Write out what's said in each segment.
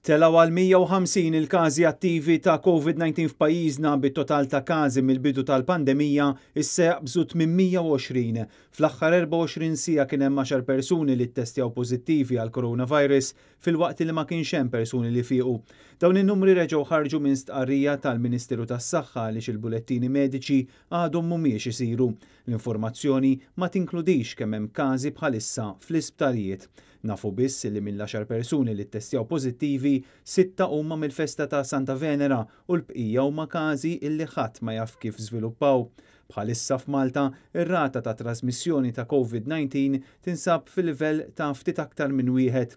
Telaw għal 150 il-każi attivi ta' COVID-19 f'pajjiżna bit-total ta' każi mill-bidu tal-pandemija issa jaqbżut minn 120. Fl-aħħar 24 siegħa kien hemm 10 persuni li ttestjaw pożittivi għal coronavirus fil-waqt li ma kienx hemm persuni li fiequ. Dawn in-numri reġgħu ħarġu minn stqarrija tal-Ministeru tas-Saħħa għaliex il-bulettini mediċi għadhom mhumiex isiru. L-informazzjoni ma tinkludix kemm hemm każi bħalissa fl-isptarijiet. Nafu biss li mill-10 persuni li ttestjaw pożittivi, 6 huma mill-festa ta' Santa Venera u l-bqija huma każi illi ħadd ma jaf kif żviluppaw. Bħalissa f'Malta, ir-rata ta' trasmissjoni ta' COVID-19 tinsab fil-livell ta' ftit aktar minn wieħed.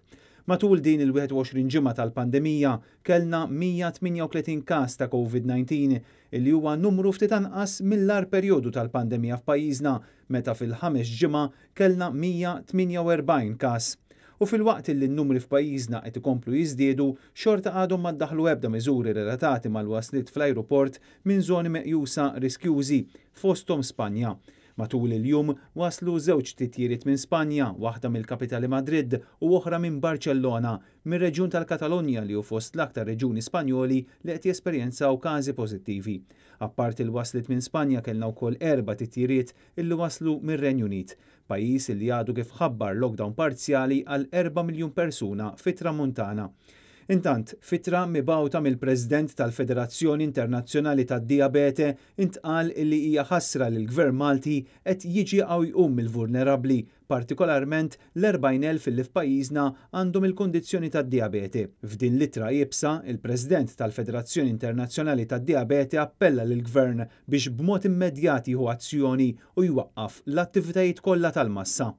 Matul din il-21 ġimgħa tal-pandemija kellna 138 każ ta' COVID-19 illi huwa numru ftit anqas mill-ar perjodu tal-pandemija f'pajjiżna meta fil-5 ġimgħa kellna 148 każ. U fil-waqt li n-numri f'pajjiżna qed ikomplu jiżdiedu, xorta għadhom ma ddaħħlu ebda miżuri relatati mal-waslit fl-ajruport minn żoni meqjusa riskjużi fosthom Spanja. Matul il-jum waslu żewġ titjiriet minn Spanja, waħda mill-kapitali Madrid u oħra minn Barcellona, mir-reġjun tal-Katalonja li hu fost l-aktar reġjuni Spanjoli li qed jesperjenzaw każi pożittivi. Apparti l-waslit minn Spanja kellna wkoll 4 titjiriet illi waslu mir-Renju Unit, pajjiż li għadu kif ħabbar lockdown parzjali għal 4 miljun persuna fit-Tramuntana. Intant, fitra mibgħuta mill-President tal-Federazzjoni Internazzjonali tad-Dijabete intqal li hija ħasra li l-Gvern Malti qed jiġi jqum mill-vulnerabbli, partikolarment l-40,000 li f'pajjiżna għandhom il-kondizzjoni tad-dijabete. F'din littra jibsa, il-President tal-Federazzjoni Internazzjonali tad-Dijabete appella lill-Gvern biex b'mod immedjat jieħu azzjoni u jwaqqaf l-attivitajiet kollha tal-massa.